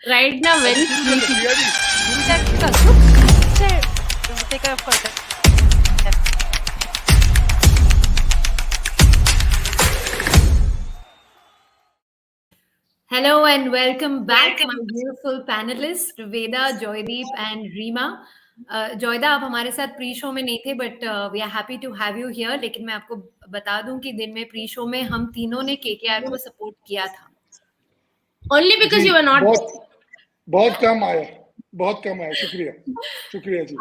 right now very sleepy. take care of करते हैं. Hello and welcome back, my beautiful panelists, Veda, Joydeep and Reema. Joyda, आप हमारे साथ pre show में नहीं थे, but we are happy to have you here. लेकिन मैं आपको बता दूं कि दिन में प्री शो में हम तीनों ने केकेआर को सपोर्ट किया था. Only because you were not. बहुत कम आया. शुक्रिया जी.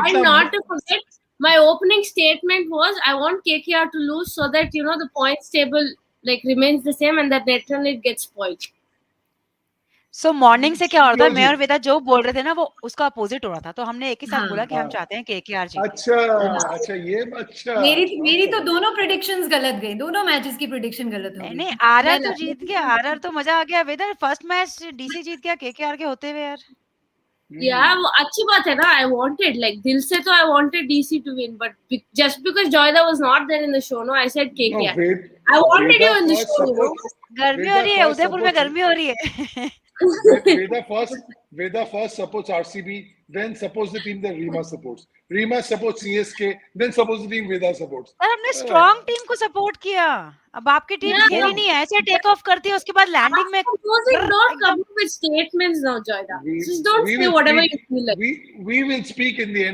And not to forget, my opening statement was I want KKR to lose so that the points table like remains the same and that net run rate gets spoiled. So morning से क्या हो रहा था, मैं और वेदा जो बोल रहे थे ना वो उसका अपोजिट हो रहा था, तो हमने एक ही साथ बोला कि हम चाहते हैं केकेआर जीते. अच्छा. मेरी तो दोनों प्रेडिक्शंस गलत गई, दोनों मैचेस की प्रेडिक्शन गलत हो गई. नहीं आरआर तो जीत गया, आरआर तो मजा आ गया. वेदा फर्स्ट मैच डीसी जीत गया केकेआर के होते हुए यार. Yeah, वो अच्छी बात है ना. I wanted like दिल से तो I wanted DC to win, but just because Joyda was not there in the show, no, I said KKR. I wanted you in the show, गर्मी हो रही है उदयपुर में, गर्मी हो रही है. Veda first supports RCB, then supports the team that Reema supports. Reema supports CSK, then supports the team Veda supports. Sir हमने स्ट्रॉन्ग टीम को सपोर्ट किया. अब आपकी टीम खेली नहीं है, ऐसे टेक ऑफ करती है, उसके बाद लैंडिंग में. Don't come up with statements now, Joyda. Just don't say whatever you feel like. We will speak in the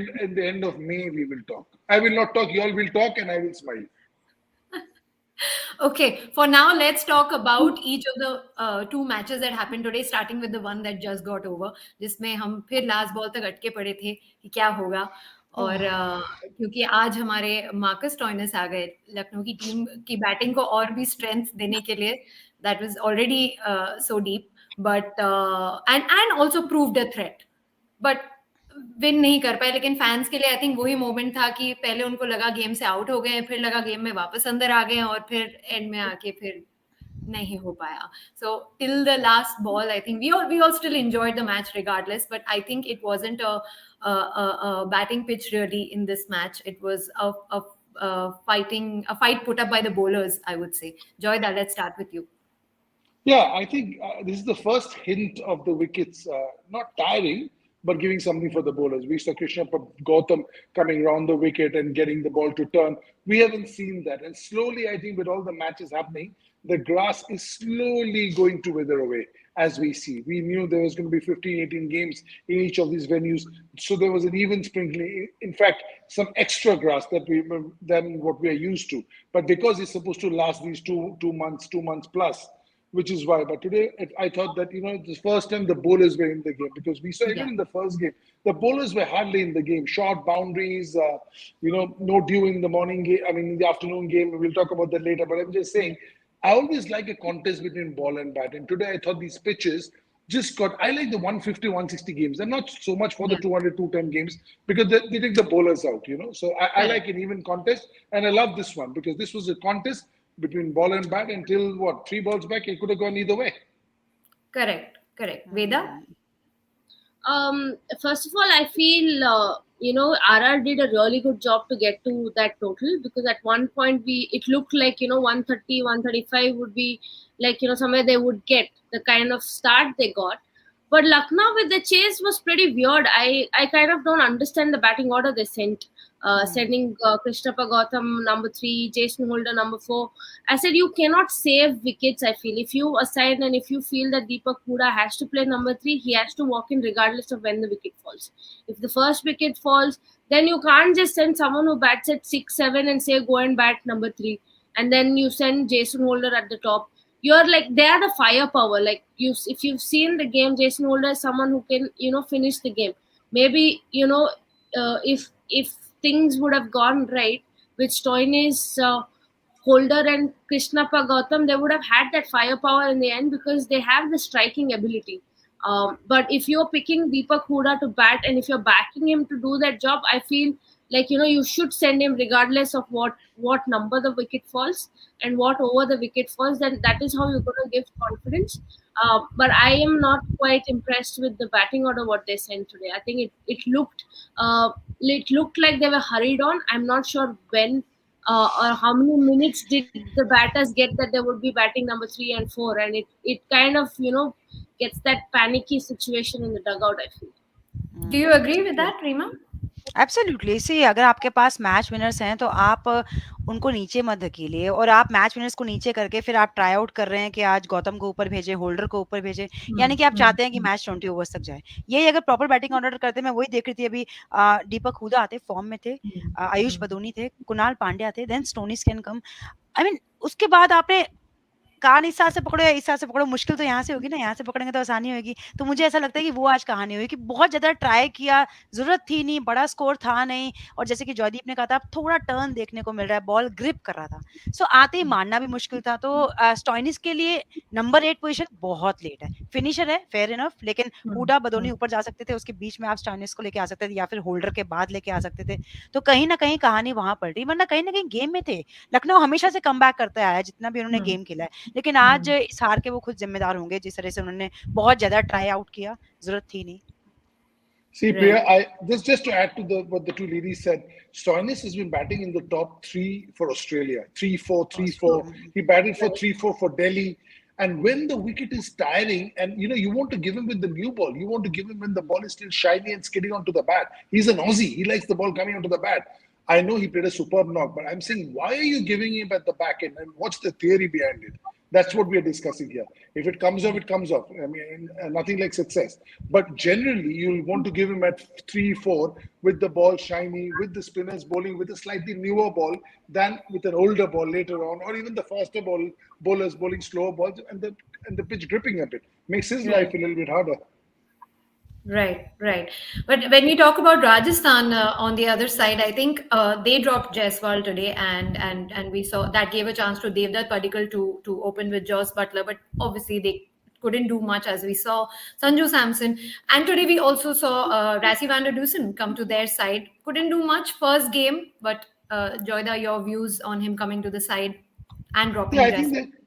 end of May. We will talk. I will not talk. You all will talk, and I will smile. Okay, for now, let's talk about each of the two matches that happened today, starting with the one that just got over, जिसमें हम फिर last ball तक अटके पड़े थे कि क्या होगा. और क्योंकि आज हमारे मार्कस टॉयनस आ गए लखनऊ की टीम की बैटिंग को और भी स्ट्रेंथ देने के लिए. That was already so deep, but and also proved a threat, but win नहीं कर पाए. लेकिन फैंस के लिए आई थिंक वही मोमेंट था कि पहले उनको लगा गेम से आउट हो गए, फिर लगा गेम में वापस अंदर आ गए, और फिर एंड में आके फिर नहीं हो पाया. So till the last ball I think we all still enjoyed the match regardless, but I think it wasn't a batting pitch really in this match. It was a fight put up by the bowlers, I would say. Joyda, let's start with you. Yeah, I think this is the first hint of the wickets not tiring, but giving something for the bowlers. We saw Krishna Gautam coming around the wicket and getting the ball to turn. We haven't seen that. And slowly, I think with all the matches happening, the grass is slowly going to wither away as we see. We knew there was going to be 15, 18 games in each of these venues. So there was an even sprinkling. In fact, some extra grass than what we are used to. But because it's supposed to last these two months plus, which is why. But today, I thought that, the first time the bowlers were in the game, because we saw even in the first game, the bowlers were hardly in the game. Short boundaries, no dew in the morning game, in the afternoon game. We'll talk about that later. But I'm just saying, I always like a contest between ball and bat. And today, I thought these pitches I like the 150, 160 games. And not so much for the 200, 210 games, because they take the bowlers out, So I like an even contest. And I love this one, because this was a contest between ball and bat until 3 balls back. It could have gone either way. Correct. Veda? First of all, I feel RR did a really good job to get to that total, because at one point it looked like 130, 135 would be like somewhere they would get the kind of start they got. But Lucknow with the chase was pretty weird. I kind of don't understand the batting order they sent. Sending Krishnappa Gautam number 3, Jason Holder number 4. I said you cannot save wickets. I feel if you assign and if you feel that Deepak Hooda has to play number 3, he has to walk in regardless of when the wicket falls. If the first wicket falls, then you can't just send someone who bats at 6, 7 and say go and bat number 3, and then you send Jason Holder at the top. You're like, they are the firepower. Like if you've seen the game, Jason Holder is someone who can finish the game. Maybe if things would have gone right with Stoinis, Holder and Krishnappa Gautam, they would have had that firepower in the end, because they have the striking ability. But if you're picking Deepak Hooda to bat and if you're backing him to do that job, I feel like you should send him regardless of what number the wicket falls and what over the wicket falls. Then that is how you're going to give confidence. But I am not quite impressed with the batting order what they sent today. I think it looked like they were hurried on. I'm not sure when or how many minutes did the batters get that they would be batting number 3 and 4, and it kind of gets that panicky situation in the dugout, I feel. Do you agree with True. that, Rima? Absolutely see अगर आपके पास match winners हैं तो आप उनको नीचे मत धकेलिए और आप मैच विनर्स को नीचे करके फिर आप ट्राई आउट कर रहे हैं कि आज गौतम को ऊपर भेजें, होल्डर को ऊपर भेजें, यानी कि आप चाहते हैं कि मैच 20 ओवर्स तक जाए। यही अगर प्रॉपर बैटिंग ऑर्डर करते, मैं वही देख रही थी अभी दीपक हुडा आते फॉर्म में थे, आयुष बदोनी थे, कुणाल पांड्या थे, then Stoinis can come. I mean उसके बाद आपने कान इस साइड से पकड़ो या इस साइड से पकड़ो, मुश्किल तो यहाँ से होगी ना, यहाँ से पकड़ेंगे तो आसानी होगी। तो मुझे ऐसा लगता है कि वो आज कहानी हुई कि बहुत ज़्यादा ट्राई किया, ज़रूरत थी नहीं, बड़ा स्कोर था नहीं और जैसे कि जयदीप ने कहा था, अब थोड़ा टर्न देखने को मिल रहा है, बॉल ग्रिप कर रहा था। सो आते ही मारना भी मुश्किल था। तो स्टोइनिस के लिए नंबर 8 पोज़ीशन बहुत लेट है। फिनिशर है, फेयर इनफ, लेकिन हुडा, बदोनी ऊपर जा सकते थे, उसके बीच में आप स्टोइनिस को लेके आ सकते थे या फिर होल्डर के बाद लेके आ सकते थे। तो कहीं न कहीं कहानी वहाँ पलटी, वरना कहीं न कहीं गेम में थे। लखनऊ हमेशा से कमबैक करता आया है, जितना भी उन्होंने गेम खेला है। लेकिन आज इस हार के वो खुद ज़िम्मेदार होंगे, जिस तरह से उन्होंने बहुत ज़्यादा ट्राई आउट किया, ज़रूरत थी नहीं। See, Right. Priya, I just to add to what the two ladies said, Stoinis has been batting in the top three for Australia, 3-4, three True. four. He batted for Right. 3-4 for Delhi. And when the wicket is tiring, and you want to give him with the new ball, you want to give him when the ball is still shiny and skidding onto the bat. He's an Aussie. He likes the ball coming onto the bat. I know he played a superb knock, but I'm saying, why are you giving him at the back end? And what's the theory behind it? That's what we are discussing here. If it comes off, it comes off. I mean, nothing like success. But generally, you'll want to give him at 3-4 with the ball shiny, with the spinners bowling with a slightly newer ball than with an older ball later on, or even the faster bowlers bowling slower balls and the pitch gripping a bit. Makes his life Right. a little bit harder. Right, right. But when we talk about Rajasthan on the other side, I think they dropped Jaiswal today, and we saw that gave a chance to Devdutt Padikkal to open with Joss Butler, but obviously they couldn't do much as we saw Sanju Samson, and today we also saw Rassie van der Dusen come to their side. Couldn't do much first game, but Joyda, your views on him coming to the side and Yeah, dropping I think Jaiswal? that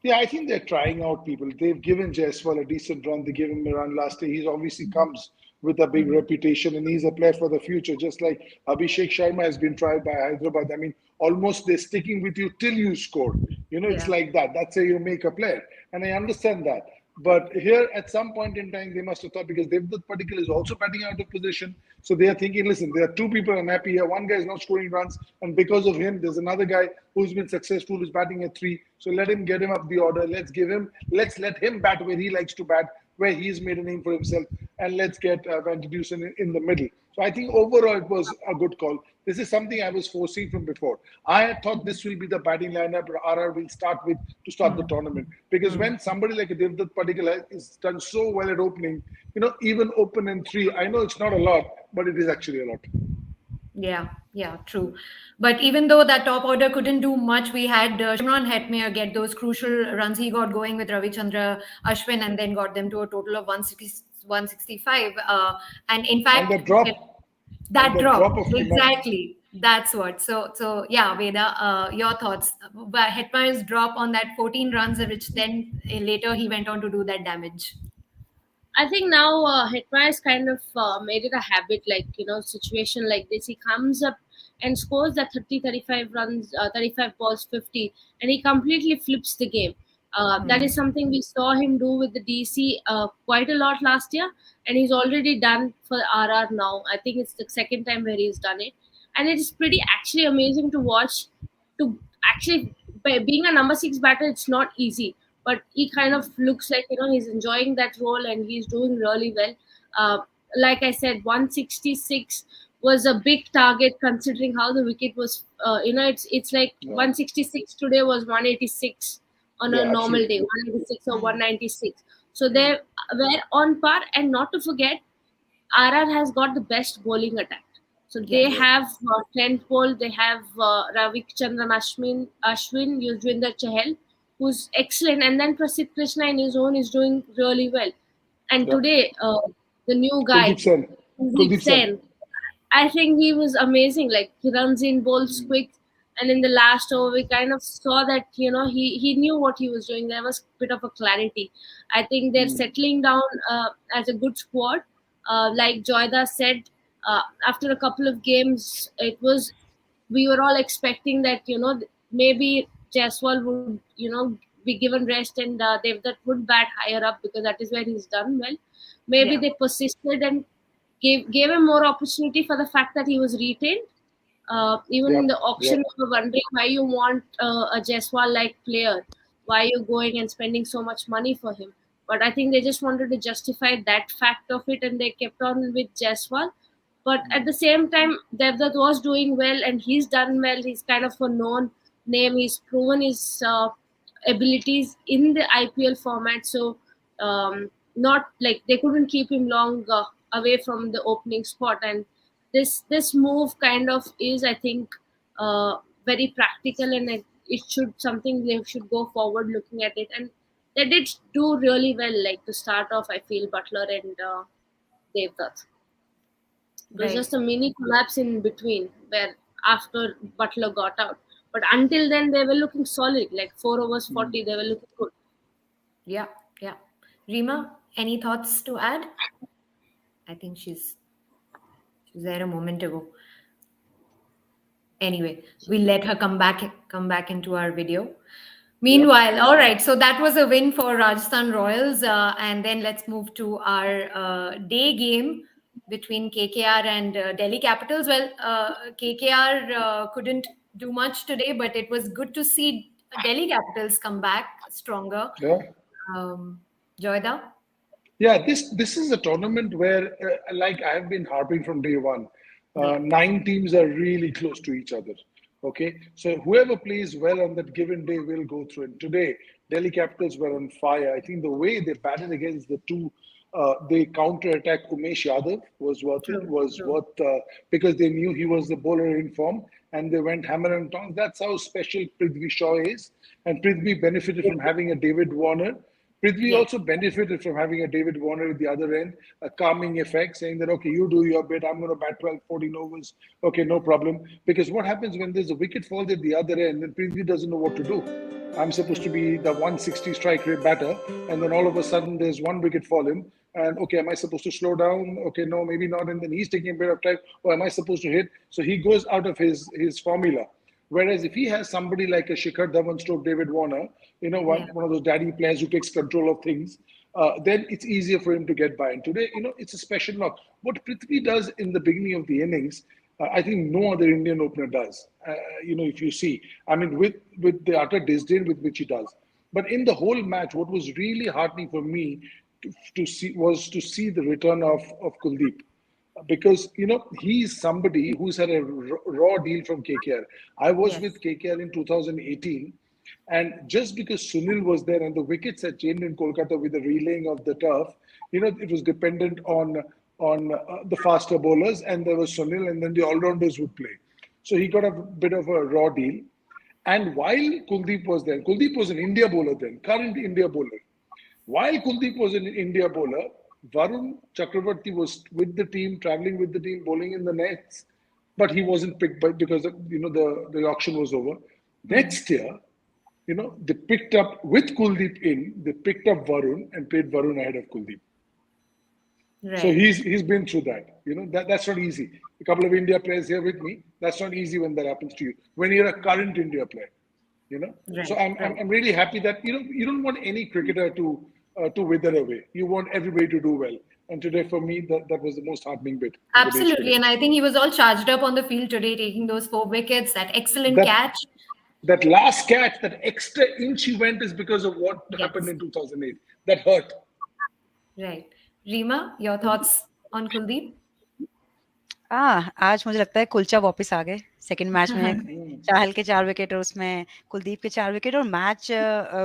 Yeah, I think they're trying out people. They've given Jaiswal a decent run. They gave him a run last year. He obviously comes with a big reputation and he's a player for the future, just like Abhishek Sharma has been tried by Hyderabad. I mean, almost they're sticking with you till you score. It's Yeah. like that. That's how you make a player. And I understand that. But here, at some point in time, they must have thought because Devdutt Padikkal is also batting out of position. So they are thinking, listen, there are two people unhappy here. One guy is not scoring runs. And because of him, there's another guy who's been successful, who's batting at three. So let him get him up the order. Let's let him bat where he likes to bat, where he's made a name for himself. And let's get Van de Dusen in the middle. So I think overall it was a good call. This is something I was foreseeing from before. I had thought this will be the batting lineup RR will start with to start the tournament. Because when somebody like a Devdutt Padikkal is done so well at opening, even open in three, I know it's not a lot, but it is actually a lot. Yeah, yeah, true. But even though that top order couldn't do much, we had Shimron Hetmyer get those crucial runs. He got going with Ravichandra Ashwin and then got them to a total of 160, 165. And in And fact, the drop, and that the drop, drop of Kumar. exactly. That's what. So yeah, Veda, your thoughts. But Hetmyer's drop on that 14 runs, which then later he went on to do that damage. I think now Hetmeyer's kind of made it a habit, like, situation like this. He comes up and scores that 30, 35 runs, 35 balls, 50, and he completely flips the game. That is something we saw him do with the DC quite a lot last year, and he's already done for RR now. I think it's the second time where he's done it, and it is pretty actually amazing to watch. To actually, by being a number six batter, it's not easy, but he kind of looks like he's enjoying that role and he's doing really well. uh, like I said, 166 was a big target considering how the wicket was. It's like Yeah, 166 today was 186 on a yeah, normal day, absolutely. 186 or 196. So they were on par. And not to forget, RR has got the best bowling attack. So they Yeah. Yeah, have Trent Bolt, they have Ravichandran Ashwin, Yuzvendra Chahal, who's excellent, and then Prasidh Krishna in his own is doing really well. And yeah. today, the new Kuldeep guy, Sen. Kuldeep Kuldeep Sen. Sen, I think he was amazing. Like, he runs in, bowls quick, and in the last over, we kind of saw that he knew what he was doing. There was a bit of a clarity. I think they're settling down as a good squad. Like Joyda said, after a couple of games, we were all expecting that maybe Jaiswal would be given rest, and Devdutt would bat higher up because that is where he's done well. Maybe Yeah. they persisted and gave him more opportunity for the fact that he was retained. Even in Yep. the auction, Yep. we were wondering why you want a Jaiswal like player. Why are you going and spending so much money for him? But I think they just wanted to justify that fact of it, and they kept on with Jaiswal. But at the same time, Devdutt was doing well, and he's done well. He's kind of a known name. He's proven his abilities in the IPL format. So, not like they couldn't keep him long away from the opening spot. And this move kind of is, I think, very practical, and it should something they should go forward looking at it. And they did do really well. Like to start off, I feel Butler and Devdutt. It was Right. just a mini collapse in between where after Butler got out. But until then, they were looking solid. Like 4 overs 40, they were looking good. Yeah. Yeah. Rima, any thoughts to add? I think she's there a moment ago. Anyway, we'll let her come back into our video. Yep. Meanwhile, all right, so that was a win for Rajasthan Royals, and then let's move to our day game between KKR and Delhi Capitals. Well, KKR couldn't do much today, but it was good to see Delhi Capitals come back stronger. Yeah. Um, Joyda? Yeah, this is a tournament where, like I've been harping from day one, Yeah, 9 teams are really close to each other. Okay, so whoever plays well on that given day will go through. And today, Delhi Capitals were on fire. I think the way they batted against the two, they counter-attack Umesh Yadav true, was true. worth because they knew he was the bowler in form, and they went hammer and tongs. That's how special Prithvi Shaw is, and Prithvi benefited from having a David Warner. Prithvi Yes, also benefited from having a David Warner at the other end, a calming effect, saying that, okay, you do your bit, I'm going to bat 12, 14 overs. Okay, no problem. Because what happens when there's a wicket fall at the other end, then Prithvi doesn't know what to do. I'm supposed to be the 160 strike rate batter, and then all of a sudden there's one wicket fallen. And okay, am I supposed to slow down? Okay, no, maybe not. And then he's taking a bit of time. Or am I supposed to hit? So he goes out of his formula. Whereas if he has somebody like a Shikhar Dhawan stroke David Warner, yeah, one of those daddy players who takes control of things, then it's easier for him to get by. And today, it's a special knock. What Prithvi does in the beginning of the innings, I think no other Indian opener does. If you see, I mean, with the utter disdain with which he does. But in the whole match, what was really heartening for me to see was to see the return of Kuldeep, because he's somebody who's had a raw deal from KKR. I was yes, with KKR in 2018, and just because Sunil was there and the wickets had changed in Kolkata with the relaying of the turf, it was dependent on the faster bowlers, and there was Sunil, and then the all-rounders would play. So he got a bit of a raw deal. And while Kuldeep was there, Kuldeep was an India bowler then, current India bowler. While Kuldeep was an India bowler, Varun Chakravarti was with the team, traveling with the team, bowling in the nets, but he wasn't picked by because the auction was over. Next year, they picked up with Kuldeep in, they picked up Varun and played Varun ahead of Kuldeep. So right, he's been through that. That's not easy. A couple of India players here with me. That's not easy when that happens to you. When you're a current India player, you know. So right, I'm I'm, right. I'm really happy that you don't want any cricketer to wither away. You want everybody to do well. And today for me that was the most heartening bit of the day's Absolutely. cricket. And I think he was all charged up on the field today, taking those 4 wickets, that excellent That catch. that last catch, that extra inch he went is because of what happened Yes, in 2008. That hurt. right. Rima, your thoughts on Kuldeep? आज मुझे लगता है कुलचा वापस आ गए second match में चाहल के 4 wicket और उसमें कुलदीप के 4 विकेट और मैच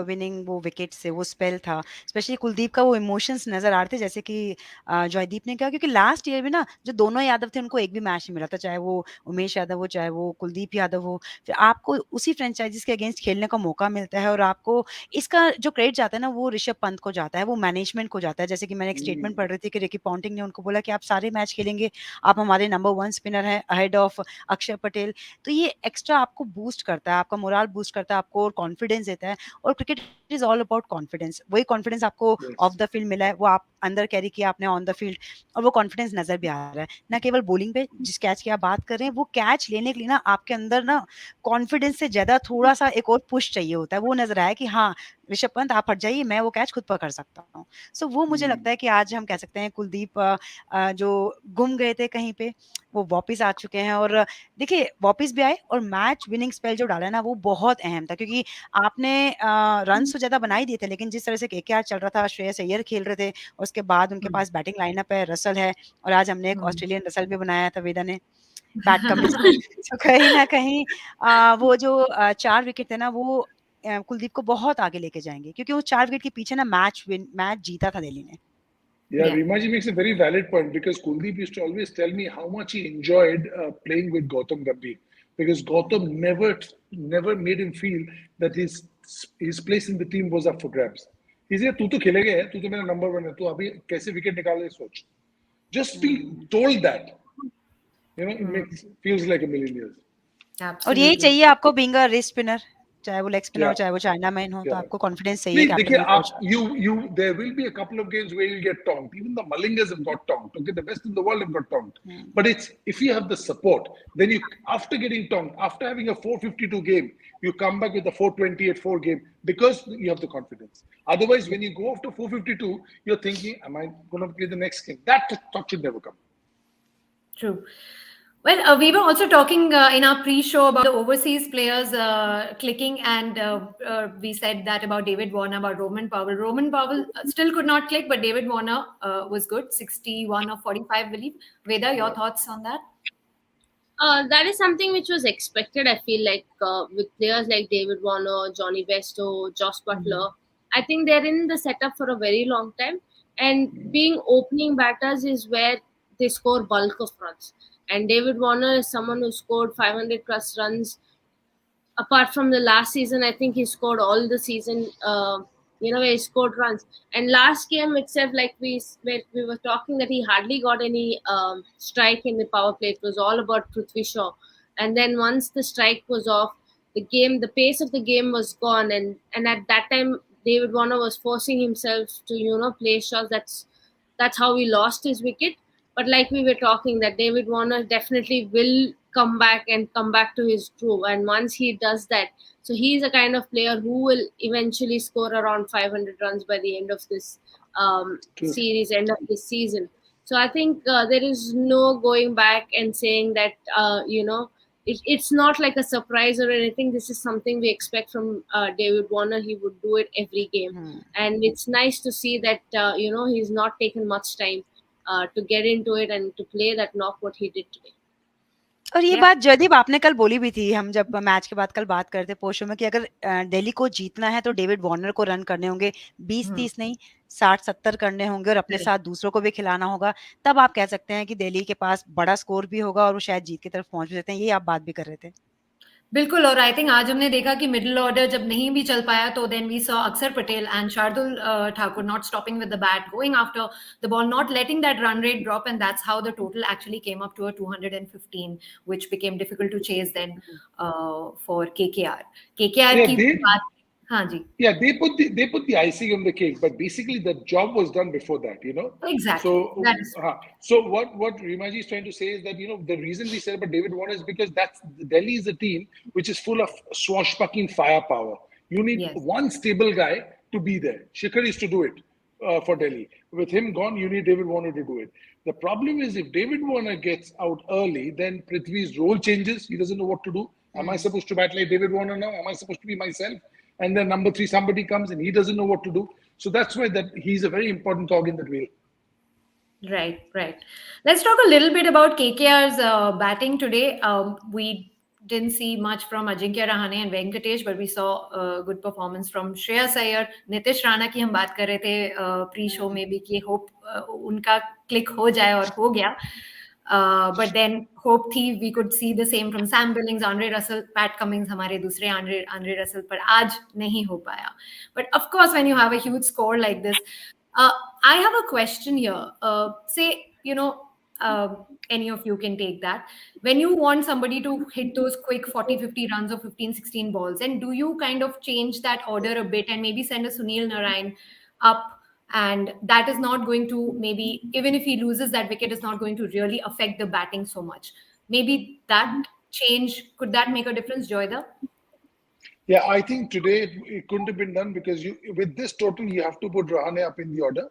विनिंग वो विकेट से वो स्पेल था। स्पेशली कुलदीप का वो इमोशंस नज़र आ रहे थे जैसे कि जॉयदीप ने कहा क्योंकि लास्ट ईयर में ना जो दोनों यादव थे उनको एक भी मैच नहीं मिला था, चाहे वो उमेश यादव हो, चाहे वो कुलदीप यादव हो। फिर आपको उसी फ्रेंचाइज़ीज़ के अगेंस्ट खेलने का मौका मिलता है और आपको इसका जो क्रेडिट जाता है ना वो ऋषभ पंत को जाता है, वो मैनेजमेंट को जाता है। जैसे कि मैंने एक स्टेटमेंट पढ़ रही थी कि रिकी पॉन्टिंग ने उनको बोला कि आप सारे मैच खेलेंगे, आप हमारे नंबर 1 स्पिनर हैं अहेड ऑफ अक्षर पटेल। तो ये एक्स्ट्रा आपको बूस्ट करता है, आपका मोरल बूस्ट करता है, आपको और कॉन्फिडेंस देता है और cricket is all about confidence. वही कॉन्फिडेंस आपको ऑफ Yes. द फील्ड मिला है, वो आप अंदर कैरी किया आपने ऑन द फील्ड और वो कॉन्फिडेंस नज़र भी आ रहा है। ना केवल बॉलिंग पे जिस कैच की आप बात कर रहे हैं, वो कैच लेने के लिए ना आपके अंदर ना कॉन्फिडेंस से ज़्यादा थोड़ा-सा एक और पुश चाहिए होता है। वो नज़र आया कि हाँ, ऋषभ पंत आप हट जाइए, मैं वो कैच खुद पकड़ सकता हूँ। सो वो मुझे लगता है कि आज हम कह सकते हैं कुलदीप जो गुम गए थे कहीं पे, वो वापस आ चुके हैं और देखिए वापस भी आए और मैच विनिंग स्पेल जो डाला ना वो बहुत अहम था क्योंकि आपने रन्स तो ज़्यादा बना ही दिए थे लेकिन जिस तरह से केकेआर चल रहा था, श्रेयस अय्यर खेल रहे थे और उसके बाद उनके पास बैटिंग लाइनअप है, रसल है और आज हमने एक ऑस्ट्रेलियन रसल भी बनाया था वेदा ने, पैट कमिंस ने। तो कहीं न कहीं वो जो 4 विकेट थे ना वो कुलदीप को बहुत आगे लेके जाएँगे क्योंकि वो 4 विकेट के पीछे ना मैच जीता था दिल्ली ने। Yeah, Yeah. Rimaji makes a very valid point because Kuldeep used to always tell me how much he enjoyed playing with Gautam Gambhir because Gautam never made him feel that his place in the team was up for grabs. He said, "तू तो खेलेगा है, तू तो मेरा number one है, तू अभी कैसे wicket निकाले सोच." Just be hmm. told that, it makes feels like a million years. और यही Absolutely. चाहिए आपको बीइंग अ रिस्ट स्पिनर, चाहे वो लेग स्पिनर हो, Yeah. चाहे वो चाइना मैन हो, तो Correct. आपको कॉन्फिडेंस चाहिए नहीं कि आपने देखिए वो आप पहुँचा। you there will be a couple of games where you'll get tonked. Even the Malingas have got tonked. Okay, the best in the world have got tonked. Hmm. But it's if you have the support, then you after getting tonked, after having a 452 game, you come back with a 428 4 game because you have the confidence. Otherwise, when you go after 452, you're thinking, am I going to play the next game? That thought should never come. True. Well, we were also talking in our pre-show about the overseas players clicking, and we said that about David Warner, about Roman Powell. Roman Powell still could not click, but David Warner was good, 61 of 45, I believe. Veda, your Yeah. thoughts on that? That is something which was expected. I feel like with players like David Warner, Johnny Besto, Josh Butler, I think they're in the setup for a very long time. And being opening batters is where they score bulk of runs. And David Warner is someone who scored 500 plus runs apart from the last season. I think he scored all the season. Where he scored runs. And last game itself, like we were talking that he hardly got any strike in the power play. It was all about Prithvi Shaw. And then once the strike was off, the pace of the game was gone. And at that time, David Warner was forcing himself to play shots. That's how he lost his wicket. But like we were talking, that David Warner definitely will come back to his groove. And once he does that, so he's a kind of player who will eventually score around 500 runs by the end of this True. series, end of this season. So I think there is no going back and saying that it's not like a surprise or anything. This is something we expect from David Warner. He would do it every game, hmm. and it's nice to see that he's not taken much time to get into it and to play that knock what he did today. और ये Yeah. बात जयदीप आपने कल बोली भी थी, हम जब मैच के बाद कल बात कर रहे थे पोस्ट शो में कि अगर दिल्ली को जीतना है तो डेविड वार्नर को रन करने होंगे, 20-30 नहीं 60-70 करने होंगे और अपने Correct. साथ दूसरों को भी खिलाना होगा। तब आप कह सकते हैं कि दिल्ली के पास बड़ा स्कोर भी होगा और वो शायद जीत की तरफ पहुँच भी सकते हैं। ये आप बात भी कर रहे थे। बिल्कुल, और आई थिंक आज हमने देखा कि मिडल ऑर्डर जब नहीं भी चल पाया तो then we saw Axar Patel and Shardul Thakur not stopping with the bat, going after the ball, not letting that run rate drop, and that's how the total actually came up to a 215 which became difficult to chase then for KKR. KKR Yeah, की they बात, हाँ जी, Yeah, they put the icing on the cake, but basically the job was done before that. Exactly, So, that is so what Rimaji is trying to say is that the reason we said about David Warner is because that's Delhi is a team which is full of swashbuckling firepower. You need yes, one stable guy to be there. Shikhar used to do it for Delhi. With him gone, you need David Warner to do it. The problem is if David Warner gets out early, then Prithvi's role changes. He doesn't know what to do. Am I supposed to bat like David Warner now? Am I supposed to be myself? And then number three, somebody comes and he doesn't know what to do. So that's why that he's a very important cog in that wheel. right, right. Let's talk a little bit about KKR's batting today. We didn't see much from Ajinkya Rahane and Venkatesh, but we saw a good performance from Shreyas Iyer. Nitish Rana की हम बात कर रहे थे pre-show में भी कि hope उनका click हो जाए और हो गया. But then hope थी we could see the same from Sam Billings, Andre Russell, Pat Cummins हमारे दूसरे Andre Russell, पर आज नहीं हो पाया. But of course, when you have a huge score like this, I have a question here. Say, any of you can take that. When you want somebody to hit those quick 40, 50 runs or 15, 16 balls, and do you kind of change that order a bit and maybe send a Sunil Narayan up? And that is not going to, maybe, even if he loses that wicket, is not going to really affect the batting so much. Maybe that change, could that make a difference, Joyda? Yeah, I think today it couldn't have been done because you, with this total, you have to put Rahane up in the order.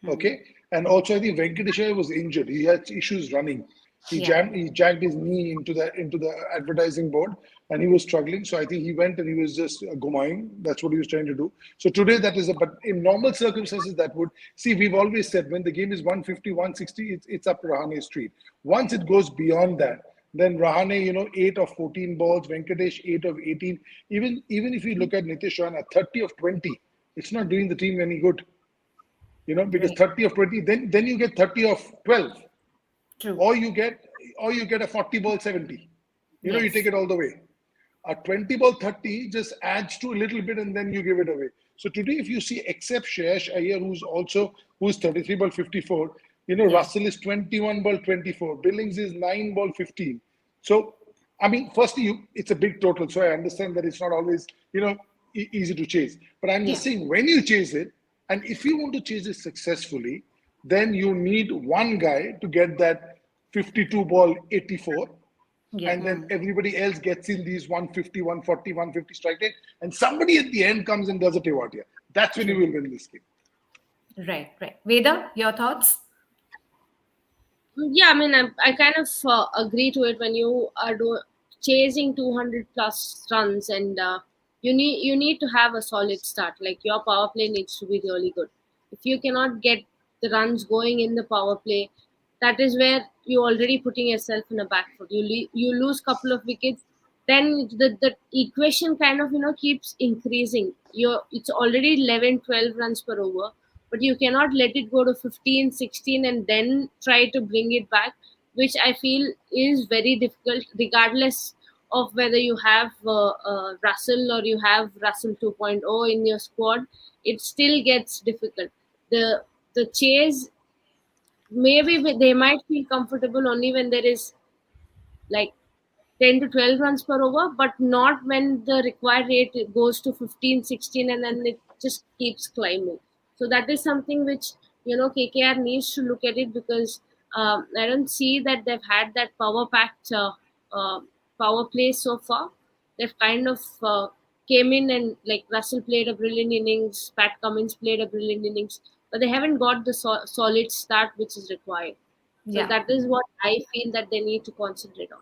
Hmm. Okay. And also I think Venkateshwar was injured. He had issues running. Yeah. He jacked his knee into the advertising board and he was struggling. So I think he went and he was just gumaing. That's what he was trying to do. So today that is a, but in normal circumstances that would see, we've always said when the game is 150, 160, it's up Rahane Street. Once it goes beyond that, then Rahane, 8 of 14 balls, Venkatesh 8 of 18. Even if you look at Nitish Rana, 30 of 20, it's not doing the team any good. Because Right. 30 of 20, then you get 30 of 12, True. or you get a 40 ball 70. You take Yes. it all the way. A 20 ball 30 just adds to a little bit and then you give it away. So today, if you see, except Shesh Iyer, who's 33 ball 54, Yeah. Russell is 21 ball 24, Billings is 9 ball 15. So, I mean, firstly, it's a big total, so I understand that it's not always, easy to chase. But I'm just Yeah. saying, when you chase it, and if you want to chase it successfully, then you need one guy to get that 52 ball 84, Yeah. and then Hmm. everybody else gets in these 150, 140, 150 strike rate, and somebody at the end comes and does a Tewatia. That's when you True. will win this game. Right. Right. Veda, your thoughts? Yeah, I mean, I kind of agree to it when you are chasing 200 plus runs, and you need to have a solid start. Like your power play needs to be really good. If you cannot get the runs going in the power play, that is where you're already putting yourself in a back foot. You lose couple of wickets, then the equation kind of keeps increasing. It's already 11, 12 runs per over, but you cannot let it go to 15, 16, and then try to bring it back, which I feel is very difficult regardless of whether you have Russell or you have Russell 2.0 in your squad. It still gets difficult. The chase, maybe they might feel comfortable only when there is like 10 to 12 runs per over, but not when the required rate goes to 15, 16, and then it just keeps climbing. So that is something which KKR needs to look at it, because I don't see that they've had that power packed uh, power play so far. They've kind of came in, and like Russell played a brilliant innings, Pat Cummins played a brilliant innings, but they haven't got the solid start which is required. So Yeah. that is what I feel that they need to concentrate on.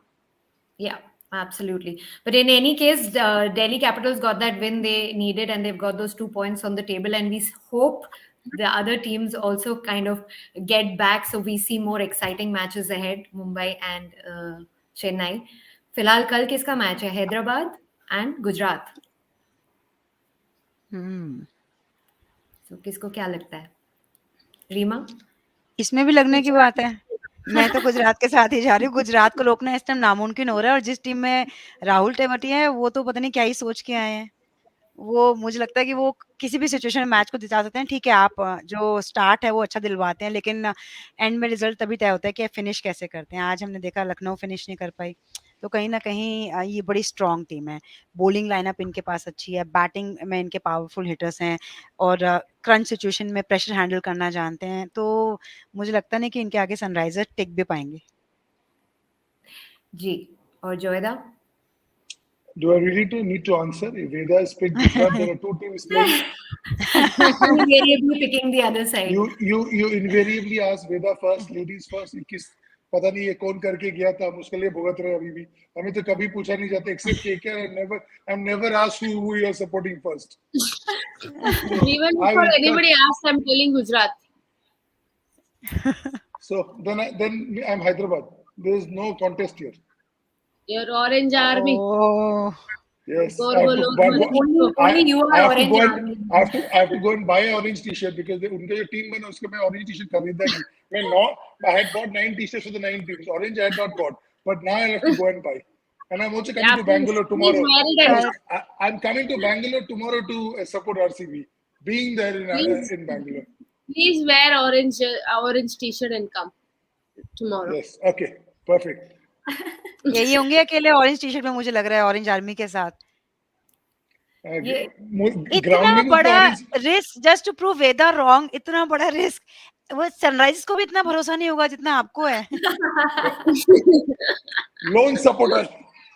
Yeah, absolutely. But in any case, the Delhi Capitals got that win they needed, and they've got those 2 points on the table. And we hope the other teams also kind of get back, so we see more exciting matches ahead, Mumbai and Chennai. फिलहाल कल किसका match है? Hyderabad and Gujarat. Hmm. तो किसको क्या लगता है? रीमा? इसमें भी लगने की बात है। मैं तो गुजरात। गुजरात के साथ ही जा रही हूँ। गुजरात को रोकना इस टाइम नामुमकिन हो रहा है और जिस टीम में राहुल टेवटिया है, वो तो पता नहीं क्या ही सोच के आए हैं। वो मुझे लगता है कि वो किसी भी सिचुएशन में मैच को जिता सकते हैं। ठीक है, आप जो स्टार्ट है वो अच्छा दिलवाते हैं, लेकिन एंड में रिज़ल्ट तभी तय होता है कि फिनिश कैसे करते हैं। आज हमने देखा लखनऊ फिनिश नहीं कर पाई। तो कहीं न कहीं ये बड़ी स्ट्रॉन्ग टीम है। बॉलिंग लाइनअप इनके पास अच्छी है, बैटिंग में इनके पावरफुल हिटर्स हैं और क्रंच सिचुएशन में प्रेशर हैंडल करना जानते हैं। तो मुझे लगता नहीं कि इनके आगे सनराइज़र्स टिक भी पाएँगे। जी. और जोएदा? Do I really need to answer? If Veda has picked Gujarat, there are two teams playing. Invariably picking the other side. You invariably ask Veda first, ladies first. ये किस पता नहीं ये कौन करके गया था, हम उसके लिए भुगत रहे अभी भी. हमें तो कभी पूछा नहीं जाता, except KKR. I'm never asked who you are supporting first. So Even I before will cut. anybody asks, I'm telling Gujarat. So then I'm Hyderabad. There is no contest here. Your Orange Army. Oh! Yes, I have to Gorbolo, buy. Only, Malisco. only you I are have to orange go and army. I have to go and buy an orange t-shirt because उनका जो team बना उसका मैं orange t-shirt खरीदा नहीं. I had bought 9 t-shirts for the 9 teams. Orange I had not bought, but now I have to go and buy. And I'm also coming Yeah, to please, Bangalore please tomorrow. wear it No, and I'm coming to Bangalore tomorrow to support RCB. Being there please, in Bangalore. please wear orange t-shirt and come tomorrow. Yes. Okay. Perfect. यही होंगे अकेले orange T-shirt में मुझे लग रहा है orange army के साथ। ये इतना Grounding में तो बड़ा orange. Risk just to prove वेदा रॉन्ग, इतना बड़ा रिस्क वो सनराइजर्स को भी इतना भरोसा नहीं होगा जितना आपको है। Lone supporter.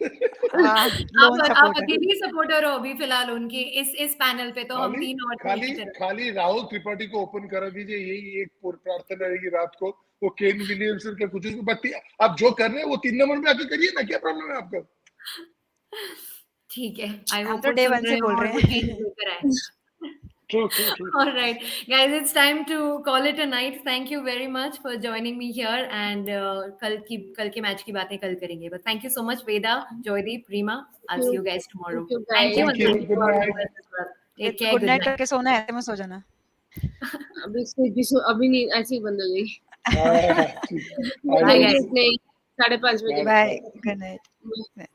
लोन आप सपोर्टर। अकेले सपोर्टर हो अभी फिलहाल उनके इस पैनल पे, तो हम खाली 3 और थे खाली की तरफ। खाली राहुल त्रिपाठी को ओपन करा दीजिए, यही एक प्रार्थना रहेगी रात को। वो केन विलियमसन के कुछ बट आप जो कर रहे हैं वो 3 नंबर में आके करिए ना, क्या प्रॉब्लम है आपका? ठीक है, आई हम होप तो वो डे सुन 1 रहे से हो बोल और रहे वो चेंज हैं। लेकर आए। True true true. All right, guys, it's time to call it a night. Thank you very much for joining me here. And कल के मैच की बातें कल करेंगे. But thank you so much, Veda, Joydeep, Rima. I'll see you guys tomorrow. Thank you Thank you, guys. and thank you, thank you good to our night. viewers as well. Take care. Good Good night night. करके सोना है, ऐसे में सो जाना। अभी नहीं, ऐसे ही बंद हो गई। ठीक, आ Bye, जाइए। guys. नहीं, 5:30 बजे। Bye bye, bye. Good night.